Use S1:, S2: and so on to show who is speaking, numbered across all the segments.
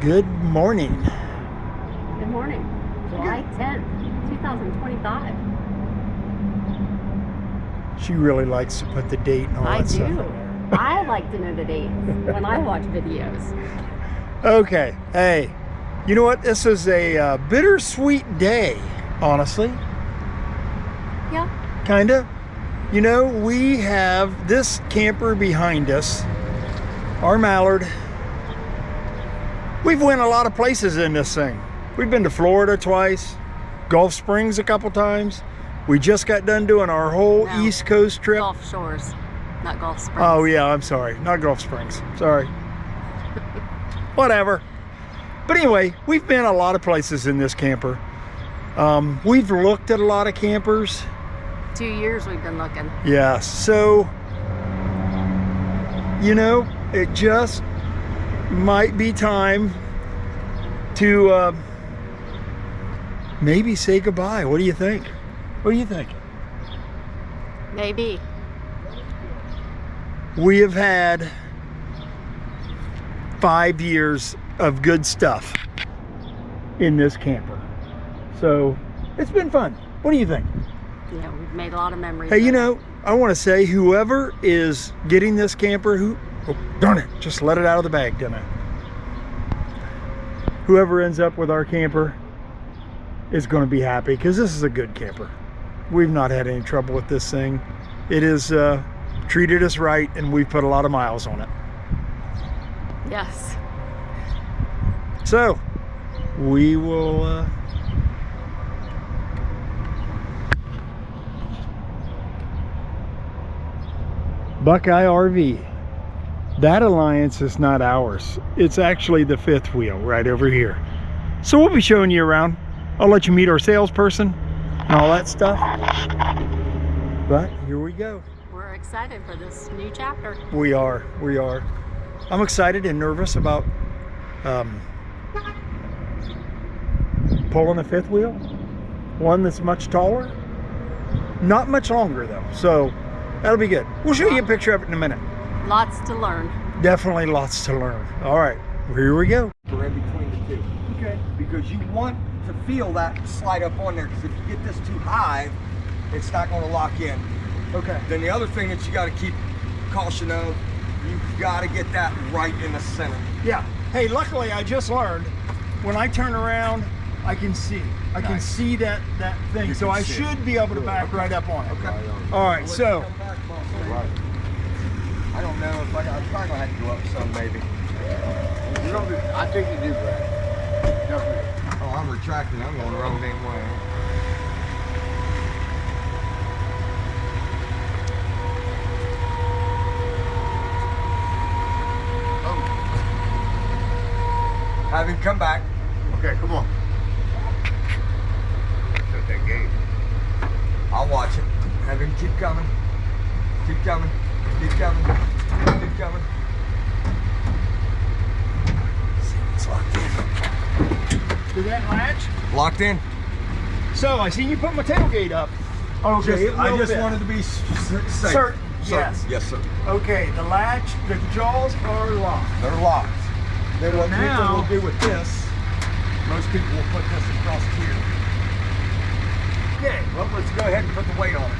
S1: Good morning.
S2: Good morning. July 10th, 2025.
S1: She really likes to put the date and all
S2: I
S1: that stuff.
S2: do. I like to know the dates when I watch videos.
S1: Okay. Hey, you know what? This is a bittersweet day, honestly.
S2: Yeah.
S1: Kinda. You know, we have this camper behind us, our Mallard. We've went a lot of places in this thing. We've been to Florida twice, Gulf Springs a couple times. We just got done doing our whole
S2: No,
S1: East Coast trip.
S2: Gulf Shores, not Gulf Springs.
S1: Oh yeah, I'm sorry, not Gulf Springs, sorry. Whatever. But anyway, we've been a lot of places in this camper. We've looked at a lot of campers.
S2: 2 years we've been looking.
S1: Yeah, so, you know, it just might be time to maybe say goodbye. What do you think? What do you think?
S2: Maybe.
S1: We have had 5 years of good stuff in this camper. So it's been fun. What do you think?
S2: Yeah, we've made a lot of memories.
S1: Hey, you know, I want to say whoever is getting this camper, oh, darn it, just let it out of the bag, didn't I? Whoever ends up with our camper is going to be happy because this is a good camper. We've not had any trouble with this thing. It is treated us right, and we've put a lot of miles on it.
S2: Yes.
S1: So we will Buckeye RV. That alliance is not ours. It's actually the fifth wheel right over here. So we'll be showing you around. I'll let you meet our salesperson and all that stuff. But here we go.
S2: We're excited for this new chapter.
S1: We are. I'm excited and nervous about pulling a fifth wheel. One that's much taller. Not much longer though. So that'll be good. We'll show you a picture of it in a minute.
S2: Lots to learn.
S1: Definitely lots to learn. All right, here we go.
S3: We're in between the two.
S1: Okay.
S3: Because you want to feel that slide up on there, because if you get this too high, it's not going to lock in.
S1: Okay.
S3: Then the other thing that you got to keep caution of, you've got to get that right in the center.
S1: Yeah. Hey, luckily I just learned when I turn around, I can see. I can see that thing.
S3: You
S1: So
S3: can
S1: I
S3: see
S1: should be able to back right up on it.
S3: Okay.
S1: All right, so
S3: I don't know if I'm probably going to have to go up some maybe.
S4: I think you do, Brad. Definitely.
S3: Oh, I'm retracting. I'm going the wrong damn way. Have him come back.
S4: Okay, come on. Set that gate.
S3: I'll watch it. Have him keep coming. Keep coming. Keep coming. Keep coming. See, it's locked in.
S1: did that latch?
S3: Locked in.
S1: So I seen you put my tailgate up. Okay,
S3: I just wanted to be safe.
S1: Certain. Yes.
S3: Yes, sir.
S1: Okay, the latch, the jaws are locked.
S3: They're locked. Then what
S1: now-
S3: people will do with this, most people will put this across here.
S1: Okay.
S3: Well, let's go ahead and put the weight on it.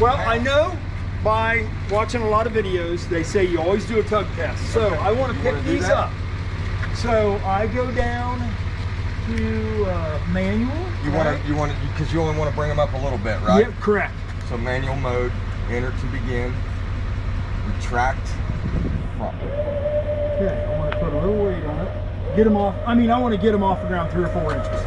S1: Well, I know by watching a lot of videos, they say you always do a tug test. So
S3: Okay.
S1: I want to
S3: You
S1: pick
S3: wanna do
S1: these
S3: that?
S1: up. So I go down to manual.
S3: You
S1: right?
S3: want to, because you only want to bring them up a little bit, right?
S1: Yep, correct.
S3: So manual mode, enter to begin, retract, front.
S1: Okay, I want to put a little weight on it. Get them off. I mean, I want to get them off the ground 3 or 4 inches.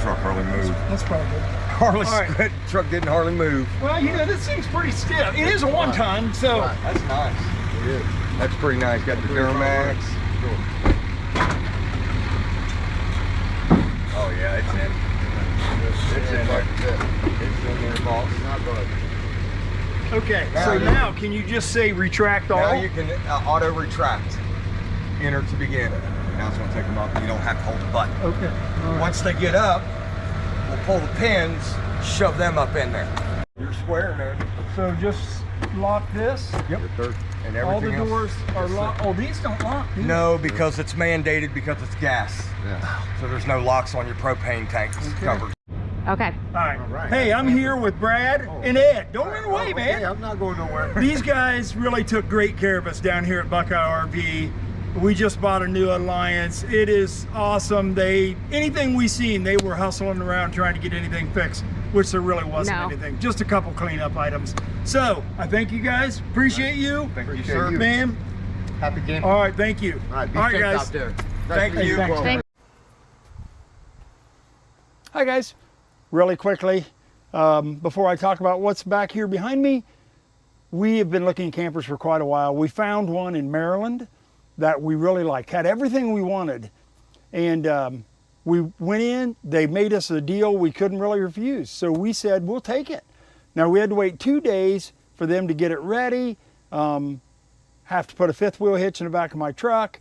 S3: Truck hardly moved.
S1: That's probably good.
S3: Harley's
S1: All right.
S3: truck didn't hardly move.
S1: Well, you know, this thing's pretty stiff. It is a one-ton, so.
S3: Right, that's nice.
S4: It is.
S3: That's pretty nice. Got the Duramax. Oh yeah, it's in. It's in there. It's in there, boss.
S4: Not bad.
S1: Okay,
S3: Now
S1: so
S3: you-
S1: now can you just say retract all?
S3: Now you can auto retract. Enter to begin. Now it's going to take them up and you don't have to hold the button.
S1: Okay. All right.
S3: Once they get up, we'll pull the pins, shove them up in there. You're square now.
S1: So just lock this.
S3: Yep. And
S1: All the
S3: everything else.
S1: doors are
S3: Yes, sir.
S1: locked. Oh, these don't lock, do they?
S3: No, because it's mandated because it's gas.
S4: Yeah.
S3: So there's no locks on your propane tanks covered.
S2: Okay.
S1: All right.
S4: All right.
S1: Hey, I'm here with Brad and Ed. Don't run away, man.
S4: Okay, I'm not going nowhere.
S1: These guys really took great care of us down here at Buckeye RV. We just bought a new Alliance. It is awesome. Anything we seen, they were hustling around trying to get anything fixed, which there really wasn't
S2: No.
S1: anything. Just a couple cleanup items. So I thank you guys. Appreciate you.
S3: Thank you,
S4: Appreciate
S3: sir.
S4: you.
S1: Man.
S4: Happy game.
S1: All right, thank you.
S4: All right, be safe
S1: guys.
S4: out there.
S3: Thank
S4: Nice to
S3: you.
S4: meet
S1: Thanks.
S2: Thank-
S1: Hi guys. Really quickly, before I talk about what's back here behind me, we have been looking at campers for quite a while. We found one in Maryland that we really liked, had everything we wanted. And we went in, they made us a deal we couldn't really refuse. So we said, we'll take it. Now we had to wait 2 days for them to get it ready, have to put a fifth wheel hitch in the back of my truck,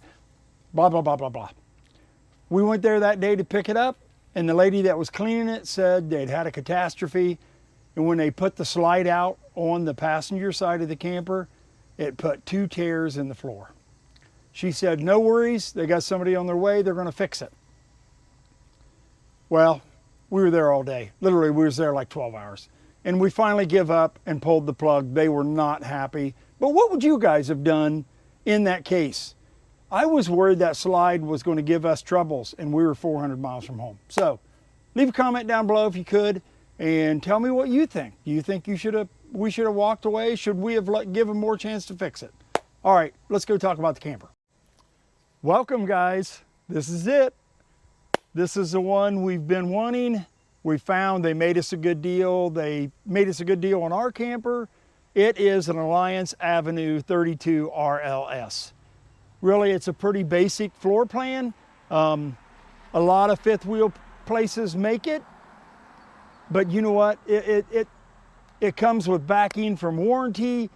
S1: blah, blah, blah, blah, blah. We went there that day to pick it up, and the lady that was cleaning it said they'd had a catastrophe, and when they put the slide out on the passenger side of the camper, it put 2 tears in the floor. She said, no worries, they got somebody on their way, they're gonna fix it. Well, we were there all day. Literally, we was there like 12 hours. And we finally give up and pulled the plug. They were not happy. But what would you guys have done in that case? I was worried that slide was going to give us troubles, and we were 400 miles from home. So leave a comment down below if you could, and tell me what you think. Do you think we should have walked away? Should we have given them more chance to fix it? All right, let's go talk about the camper. Welcome, guys. This is it. This is the one we've been wanting. We found they made us a good deal. They made us a good deal on our camper. It is an Alliance Avenue 32 RLS. Really, it's a pretty basic floor plan. A lot of fifth wheel places make it, but you know what? It comes with backing from warranty,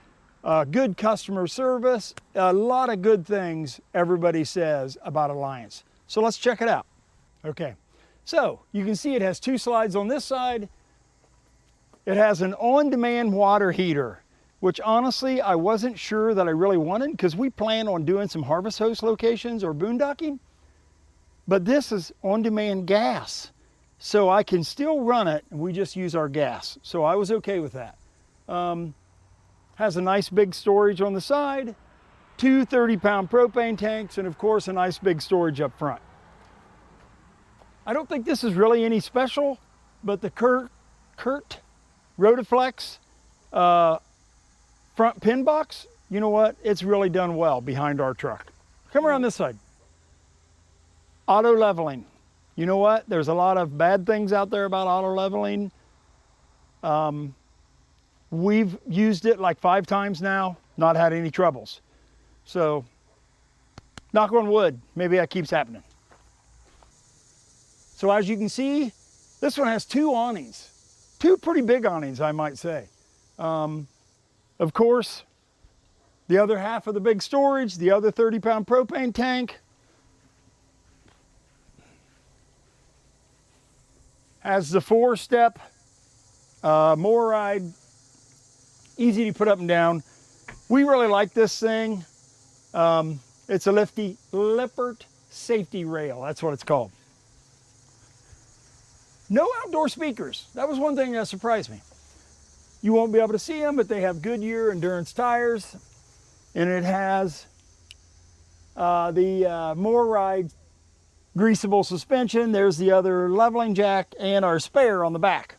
S1: good customer service, a lot of good things everybody says about Alliance. So let's check it out. Okay, so you can see it has 2 slides on this side. It has an on-demand water heater, which honestly, I wasn't sure that I really wanted because we plan on doing some harvest host locations or boondocking, but this is on-demand gas. So I can still run it and we just use our gas. So I was okay with that. Has a nice big storage on the side, 2 30-pound propane tanks, and of course a nice big storage up front. I don't think this is really any special, but the Kurt Rotaflex front pin box, you know what? It's really done well behind our truck. Come around this side. Auto leveling. You know what? There's a lot of bad things out there about auto leveling. We've used it like 5 times now, not had any troubles. So, knock on wood, maybe that keeps happening. So as you can see, this one has 2 awnings. 2 pretty big awnings, I might say. Of course, the other half of the big storage, the other 30-pound propane tank, has the 4-step more ride, easy to put up and down. We really like this thing. It's a Lippert safety rail, that's what it's called. No outdoor speakers. That was one thing that surprised me. You won't be able to see them, but they have Goodyear endurance tires, and it has the more ride greasable suspension. There's the other leveling jack and our spare on the back.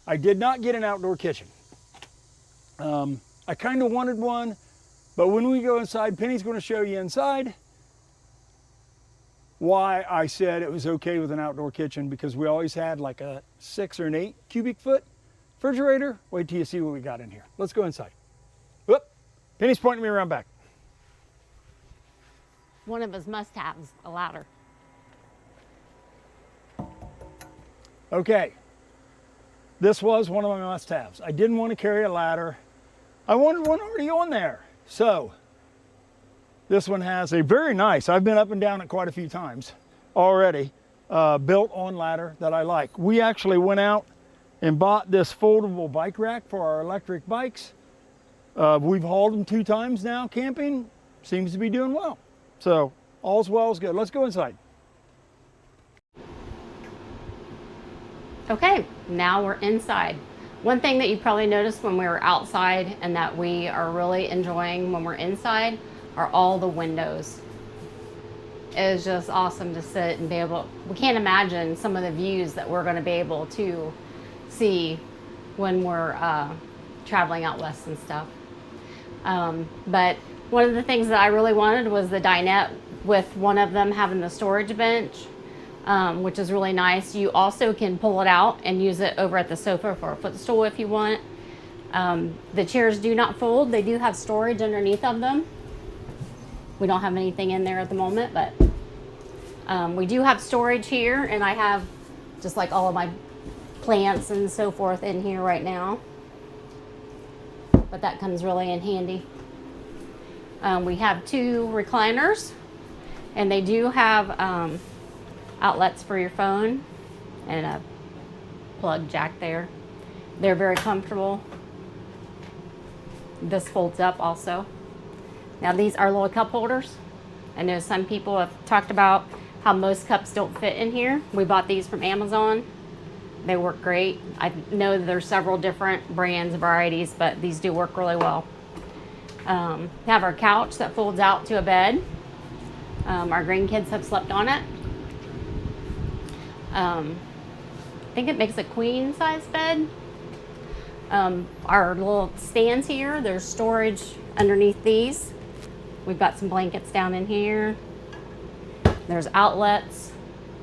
S1: I did not get an outdoor kitchen. I kind of wanted one, but when we go inside, Penny's going to show you inside why I said it was okay with an outdoor kitchen, because we always had like a 6 or an 8 cubic foot refrigerator. Wait till you see what we got in here. Let's go inside. Whoop, Penny's pointing me around back.
S2: One of his must-haves, a ladder.
S1: Okay, this was one of my must-haves. I didn't want to carry a ladder. I wanted one already on there. So this one has a very nice, I've been up and down it quite a few times already, built-on ladder that I like. We actually went out and bought this foldable bike rack for our electric bikes. We've hauled them 2 times now camping. Seems to be doing well. So all's well is good. Let's go inside.
S2: Okay, now we're inside. One thing that you probably noticed when we were outside and that we are really enjoying when we're inside are all the windows. It is just awesome to sit and be able, we can't imagine some of the views that we're going to be able to see when we're traveling out west and stuff. But one of the things that I really wanted was the dinette with one of them having the storage bench, which is really nice. You also can pull it out and use it over at the sofa for a footstool if you want. The chairs do not fold. They do have storage underneath of them. We don't have anything in there at the moment, but we do have storage here, and I have just like all of my plants and so forth in here right now. But that comes really in handy. We have 2 recliners, and they do have outlets for your phone and a plug jack there. They're very comfortable. This folds up also. Now these are little cup holders. I know some people have talked about how most cups don't fit in here. We bought these from Amazon. They work great. I know that there's several different brands, varieties, but these do work really well. We have our couch that folds out to a bed. Our grandkids have slept on it. I think it makes a queen size bed. Our little stands here, there's storage underneath these. We've got some blankets down in here. There's outlets.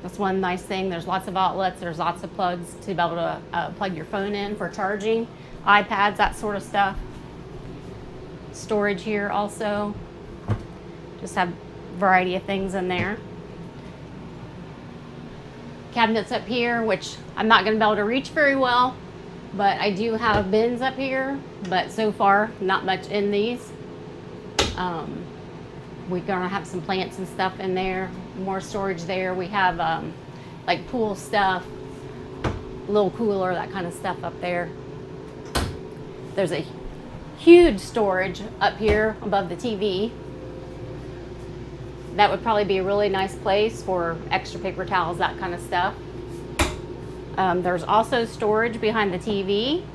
S2: That's one nice thing. There's lots of outlets. There's lots of plugs to be able to plug your phone in for charging, iPads, that sort of stuff. Storage here also. Just have a variety of things in there. Cabinets up here, which I'm not going to be able to reach very well, but I do have bins up here, but so far not much in these. We're gonna have some plants and stuff in there, more storage there. We have like pool stuff, little cooler, that kind of stuff up there. There's a huge storage up here above the TV. That would probably be a really nice place for extra paper towels, that kind of stuff. There's also storage behind the TV.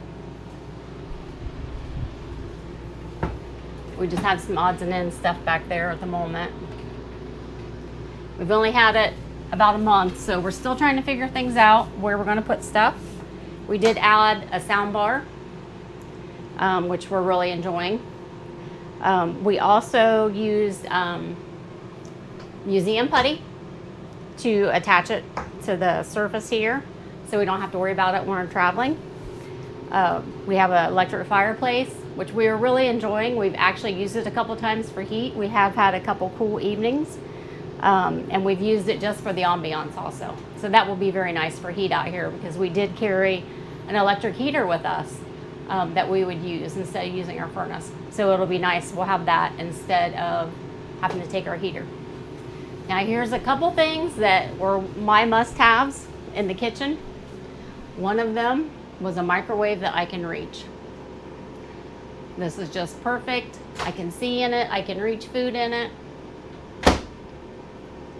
S2: We just have some odds and ends stuff back there at the moment. We've only had it about a month, so we're still trying to figure things out where we're going to put stuff. We did add a sound bar, which we're really enjoying. We also used museum putty to attach it to the surface here, so we don't have to worry about it when we're traveling. We have an electric fireplace, which we are really enjoying. We've actually used it a couple times for heat. We have had a couple cool evenings, and we've used it just for the ambiance also. So that will be very nice for heat out here, because we did carry an electric heater with us that we would use instead of using our furnace. So it'll be nice. We'll have that instead of having to take our heater. Now here's a couple things that were my must-haves in the kitchen. One of them was a microwave that I can reach. This is just perfect. I can see in it, I can reach food in it.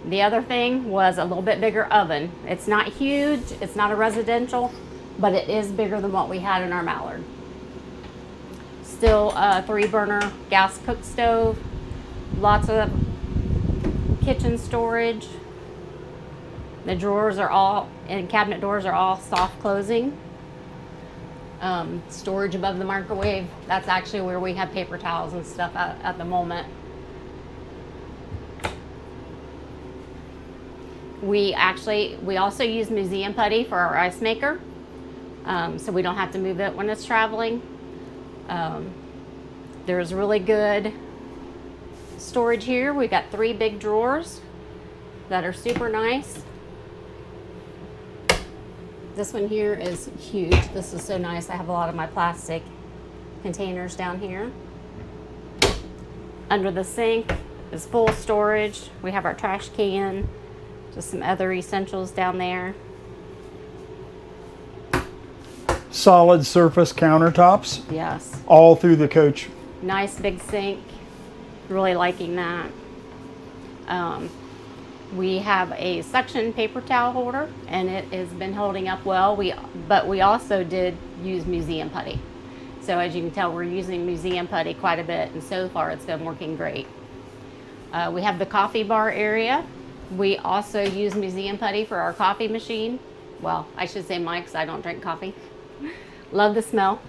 S2: The other thing was a little bit bigger oven. It's not huge, it's not a residential, but it is bigger than what we had in our Mallard. Still a 3-burner gas cook stove, lots of kitchen storage. The drawers are all, and cabinet doors are all soft closing. Storage above the microwave, that's actually where we have paper towels and stuff at the moment. We also use museum putty for our ice maker, so we don't have to move it when it's traveling. There's really good storage here. We've got 3 big drawers that are super nice. This one here is huge. This is so nice. I have a lot of my plastic containers down here. Under the sink is full storage. We have our trash can, just some other essentials down there.
S1: solid surface countertops
S2: Yes.
S1: all through the coach.
S2: Nice big sink. Really liking that. We have a suction paper towel holder, and it has been holding up well. But we also did use museum putty. So as you can tell, we're using museum putty quite a bit, and so far it's been working great. We have the coffee bar area. We also use museum putty for our coffee machine. Well, I should say mine, because I don't drink coffee. Love the smell.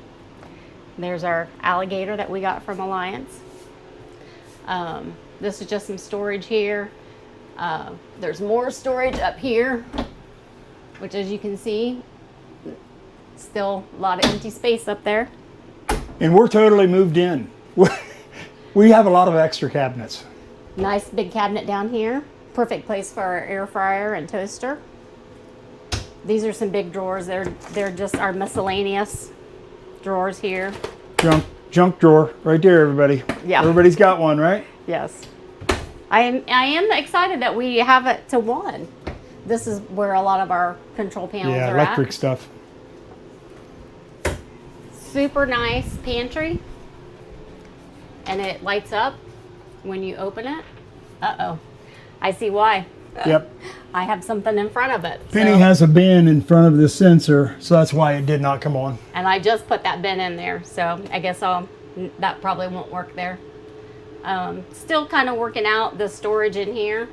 S2: There's our alligator that we got from Alliance. This is just some storage here. There's more storage up here, which, as you can see, still a lot of empty space up there.
S1: And we're totally moved in. We have a lot of extra cabinets.
S2: Nice big cabinet down here. Perfect place for our air fryer and toaster. These are some big drawers. They're just our miscellaneous drawers here.
S1: Junk drawer right there, everybody.
S2: Yeah.
S1: Everybody's got one, right?
S2: Yes. I am excited that we have it to one. This is where a lot of our control panels
S1: Yeah,
S2: are
S1: electric
S2: at.
S1: stuff.
S2: Super nice pantry. And it lights up when you open it. Uh-oh. I see why.
S1: Yep.
S2: I have something in front of it.
S1: Penny
S2: so-
S1: has a bin in front of the sensor, so that's why it did not come on.
S2: And I just put that bin in there, so I guess that probably won't work there. Still kind of working out the storage in here,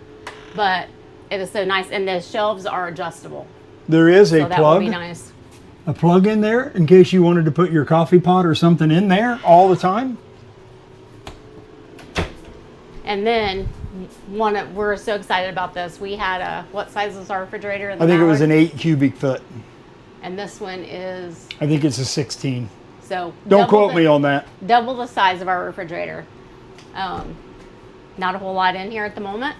S2: but it is so nice. And the shelves are adjustable,
S1: There is a
S2: so that will be
S1: plug,
S2: nice.
S1: a plug in there in case you wanted to put your coffee pot or something in there all the time.
S2: And then we're so excited about this. We had what size was our refrigerator? In the
S1: I think it was
S2: Mallard?
S1: an 8 cubic foot.
S2: And this one is
S1: I think it's a 16.
S2: so.
S1: Don't
S2: double
S1: quote
S2: the-
S1: me on that.
S2: Double the size of our refrigerator. Not a whole lot in here at the moment.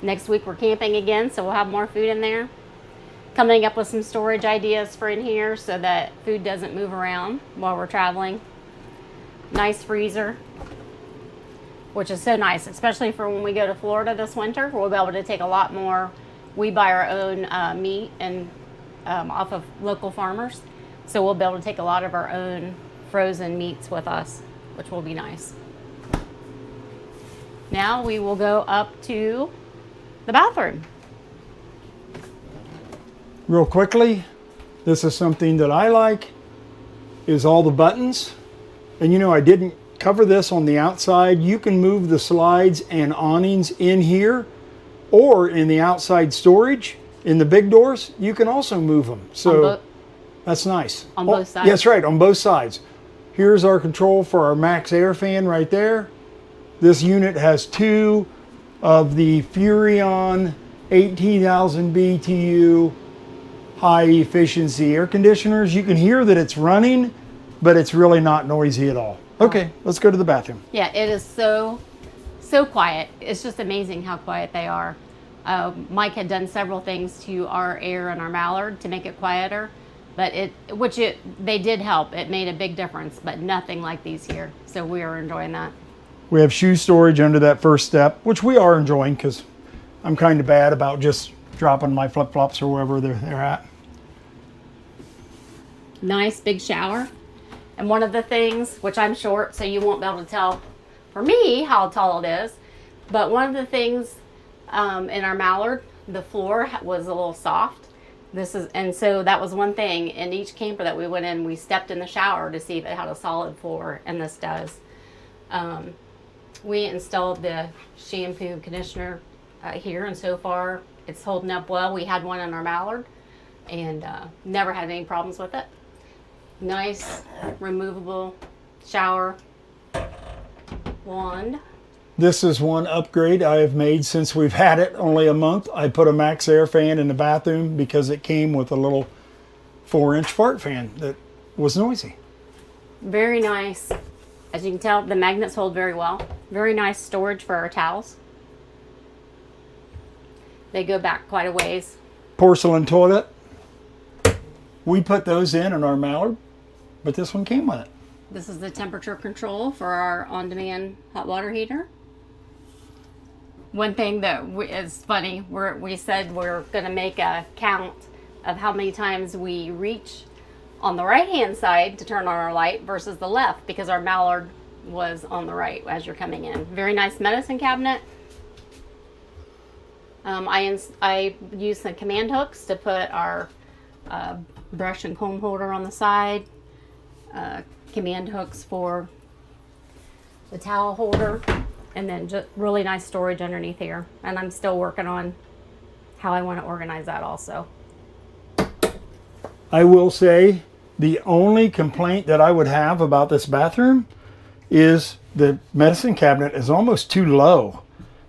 S2: Next week we're camping again, so we'll have more food in there. Coming up with some storage ideas for in here so that food doesn't move around while we're traveling. Nice freezer, which is so nice, especially for when we go to Florida this winter. We'll be able to take a lot more. We buy our own meat and off of local farmers, so we'll be able to take a lot of our own frozen meats with us, which will be nice. Now we will go up to the bathroom.
S1: Real quickly, this is something that I like, is all the buttons. And you know, I didn't cover this on the outside. You can move the slides and awnings in here, or in the outside storage, in the big doors, you can also move them. So that's nice.
S2: On both sides?
S1: That's right, on both sides. Here's our control for our max air fan right there. This unit has 2 of the Furrion 18,000 BTU high efficiency air conditioners. You can hear that it's running, but it's really not noisy at all. Okay, let's go to the bathroom.
S2: Yeah, it is so quiet. It's just amazing how quiet they are. Mike had done several things to our air and our Mallard to make it quieter, but they did help. It made a big difference, but nothing like these here. So we are enjoying that.
S1: We have shoe storage under that first step, which we are enjoying because I'm kind of bad about just dropping my flip-flops or wherever they're at.
S2: Nice big shower. And one of the things, which I'm short, so you won't be able to tell for me how tall it is, but one of the things in our Mallard, the floor was a little soft. And so that was one thing. In each camper that we went in, we stepped in the shower to see if it had a solid floor, and this does. We installed the shampoo conditioner here, and so far it's holding up well. We had one in our Mallard and never had any problems with it. Nice removable shower wand.
S1: This is one upgrade I have made since we've had it only a month. I put a max air fan in the bathroom because it came with a little 4-inch fart fan that was noisy.
S2: Very nice. As you can tell, the magnets hold very well. Very nice storage for our towels. They go back quite a ways.
S1: Porcelain toilet. We put those in our Mallard, but this one came with it.
S2: This is the temperature control for our on-demand hot water heater. One thing that is funny, we said we're going to make a count of how many times we reach on the right-hand side to turn on our light versus the left because our mallard was on the right as you're coming in. Very nice medicine cabinet. I used some command hooks to put our brush and comb holder on the side. Command hooks for the towel holder, and then just really nice storage underneath here. And I'm still working on how I want to organize that also.
S1: I will say the only complaint that I would have about this bathroom is the medicine cabinet is almost too low.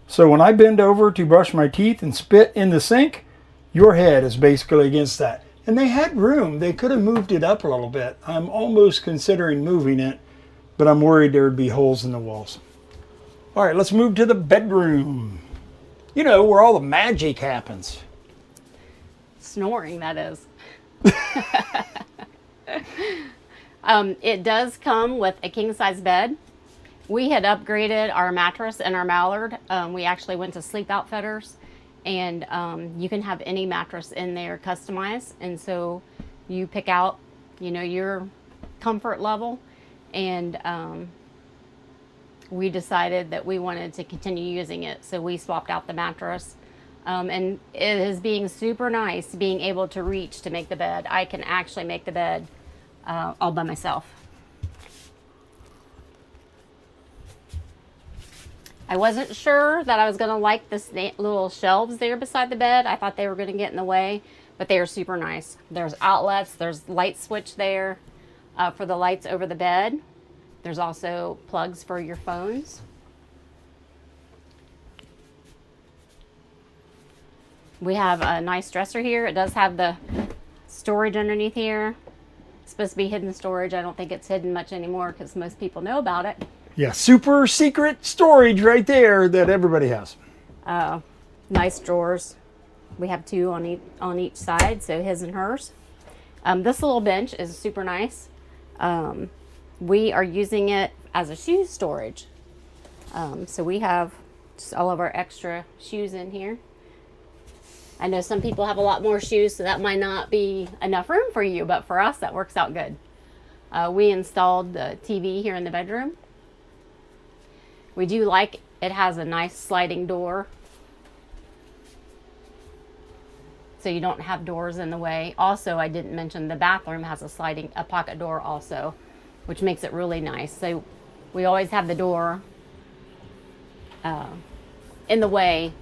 S1: So when I bend over to brush my teeth and spit in the sink, your head is basically against that. And they had room. They could have moved it up a little bit. I'm almost considering moving it, but I'm worried there would be holes in the walls. All right, let's move to the bedroom. You know, where all the magic happens.
S2: Snoring, that is. It does come with a king-size bed. We had upgraded our mattress and our mallard. We actually went to Sleep Outfitters, and you can have any mattress in there customized. And so you pick out, you know, your comfort level. And we decided that we wanted to continue using it. So we swapped out the mattress. And it is being super nice being able to reach to make the bed. I can actually make the bed all by myself. I wasn't sure that I was going to like this little shelves there beside the bed. I thought they were going to get in the way, but they are super nice. There's outlets, there's light switch there for the lights over the bed. There's also plugs for your phones. We have a nice dresser here. It does have the storage underneath here. It's supposed to be hidden storage. I don't think it's hidden much anymore because most people know about it.
S1: Yeah, super secret storage right there that everybody has.
S2: Nice drawers. We have two on each side, so his and hers. This little bench is super nice. We are using it as a shoe storage. So we have just all of our extra shoes in here. I know some people have a lot more shoes, so that might not be enough room for you, but for us, that works out good. We installed the TV here in the bedroom. We do like it has a nice sliding door, so you don't have doors in the way. Also, I didn't mention the bathroom has a pocket door also, which makes it really nice. So we always have the door in the way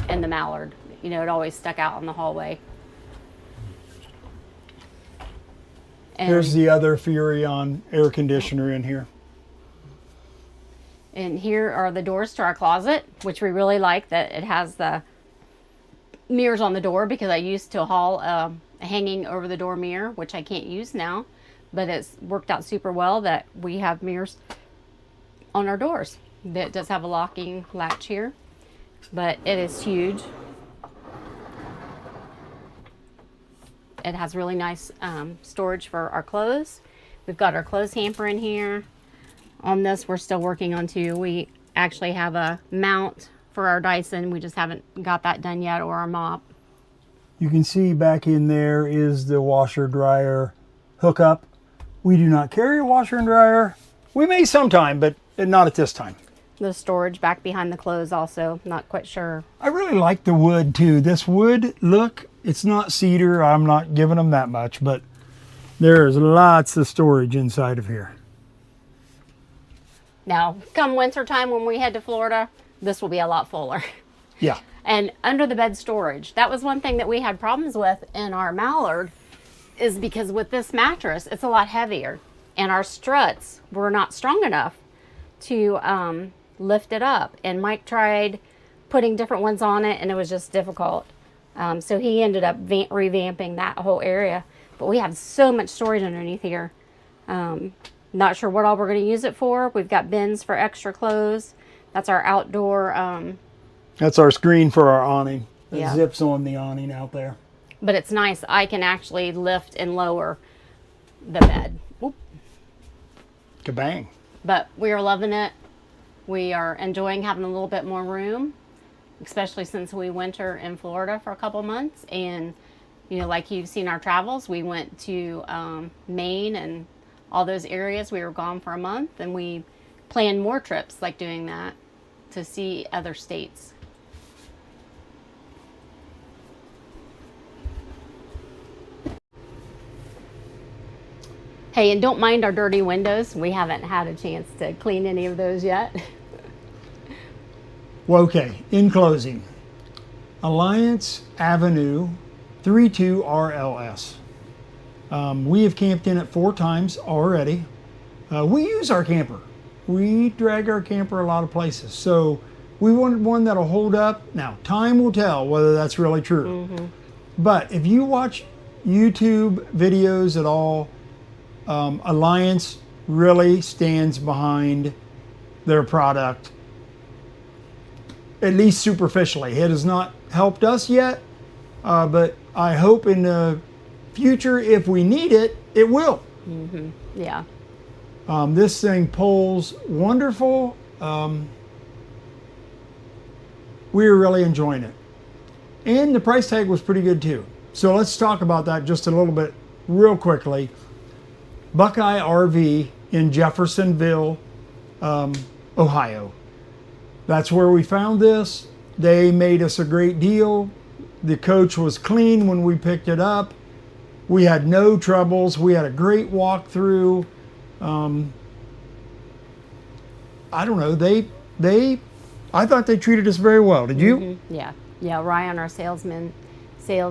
S2: in the mallard. You know, it always stuck out in the hallway. And
S1: Here's the other Furrion air conditioner in here.
S2: And here are the doors to our closet, which we really like that it has the mirrors on the door because I used to haul a hanging over the door mirror, which I can't use now, but it's worked out super well that we have mirrors on our doors. It does have a locking latch here, but it is huge. It has really nice storage for our clothes. We've got our clothes hamper in here. On this, we're still working on too. We actually have a mount for our Dyson. We just haven't got that done yet, or our mop.
S1: You can see back in there is the washer dryer hookup. We do not carry a washer and dryer. We may sometime, but not at this time.
S2: The storage back behind the clothes also, not quite sure.
S1: I really like the wood too. This wood look, it's not cedar. I'm not giving them that much, but there's lots of storage inside of here.
S2: Now, come winter time when we head to Florida, this will be a lot fuller.
S1: Yeah.
S2: And under the bed storage, that was one thing that we had problems with in our mallard, is because with this mattress, it's a lot heavier, and our struts were not strong enough to lift it up. And Mike tried putting different ones on it, and it was just difficult. So he ended up revamping that whole area. But we have so much storage underneath here. Not sure what all we're going to use it for. We've got bins for extra clothes. That's our outdoor.
S1: That's our screen for our awning. It
S2: Yeah.
S1: zips on the awning out there.
S2: But it's nice. I can actually lift and lower the bed. Oop.
S1: Kabang.
S2: But we are loving it. We are enjoying having a little bit more room, especially since we winter in Florida for a couple months. And You know, like you've seen our travels, we went to Maine and all those areas. We were gone for a month, and we planned more trips like doing that to see other states. Hey, and don't mind our dirty windows. We haven't had a chance to clean any of those yet.
S1: Well, okay, in closing, Alliance Avenue 32RLS. We have camped in it 4 times already. We use our camper. We drag our camper a lot of places. So we wanted one that'll hold up. Now, time will tell whether that's really true. But if you watch YouTube videos at all, Alliance really stands behind their product, at least superficially. It has not helped us yet, but I hope in the future, if we need it, it will.
S2: Yeah.
S1: This thing pulls wonderful. We're really enjoying it. And the price tag was pretty good too. So let's talk about that just a little bit real quickly. Buckeye RV in Jeffersonville, Ohio. That's where we found this. They made us a great deal. The coach was clean when we picked it up. We had no troubles. We had a great walkthrough. I don't know. I thought they treated us very well. Did you?
S2: Yeah. Yeah. Ryan, our sales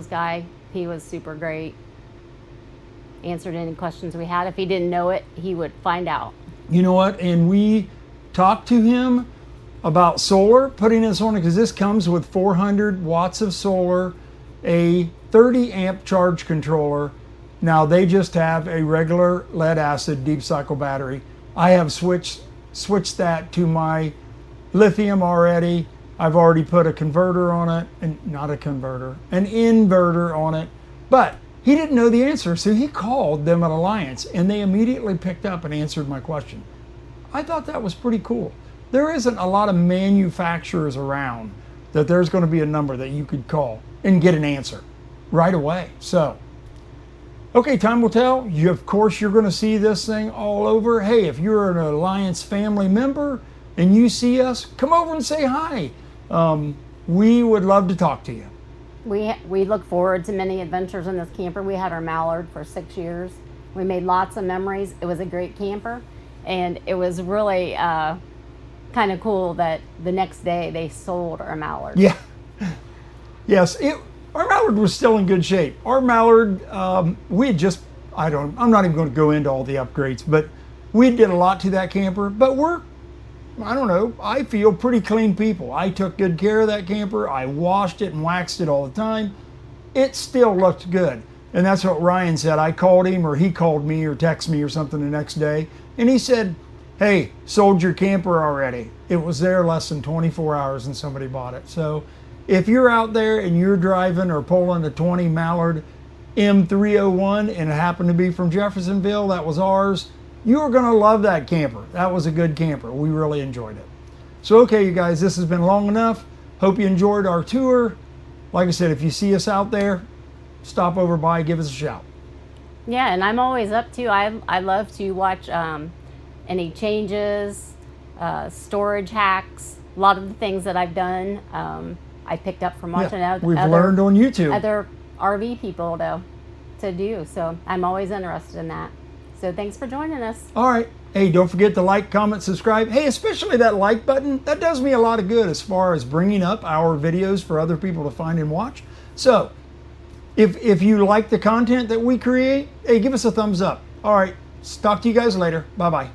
S2: guy, he was super great. Answered any questions we had. If he didn't know it, he would find out.
S1: You know what? And we talked to him about solar, putting this on it, because this comes with 400 watts of solar, a 30 amp charge controller. Now they just have a regular lead acid deep cycle battery. I have switched that to my lithium already. I've already put a converter on it, and not a converter, an inverter on it. But he didn't know the answer, so he called them at Alliance, and they immediately picked up and answered my question. I thought that was pretty cool. There isn't a lot of manufacturers around that there's going to be a number that you could call and get an answer right away. So, okay, time will tell. Of course, you're going to see this thing all over. Hey, if you're an Alliance family member and you see us, come over and say hi. We would love to talk to you.
S2: We look forward to many adventures in this camper. We had our Mallard for 6 years. We made lots of memories. It was a great camper, and it was really kind of cool that the next day they sold our Mallard.
S1: Yeah. Yes, our Mallard was still in good shape. Our Mallard, we had just, I'm not even going to go into all the upgrades, but we did a lot to that camper. But I feel pretty clean people. I took good care of that camper. I washed it and waxed it all the time. It still looked good. And that's what Ryan said. I called him, or he called me or texted me or something the next day. And he said, hey, sold your camper already. It was there less than 24 hours and somebody bought it. So if you're out there and you're driving or pulling a 20 Mallard M301 and it happened to be from Jeffersonville, that was ours, you are going to love that camper. That was a good camper. We really enjoyed it. So, okay, you guys, this has been long enough. Hope you enjoyed our tour. Like I said, if you see us out there, stop over by, give us a shout.
S2: Yeah, and I'm always up to, I love to watch any changes, storage hacks, a lot of the things that I've done, I picked up from watching
S1: we've learned on YouTube.
S2: Other RV people to do. So I'm always interested in that. So thanks for joining us.
S1: All right. Hey, don't forget to like, comment, subscribe. Hey, especially that like button. That does me a lot of good as far as bringing up our videos for other people to find and watch. So if you like the content that we create, hey, give us a thumbs up. All right. Talk to you guys later. Bye-bye.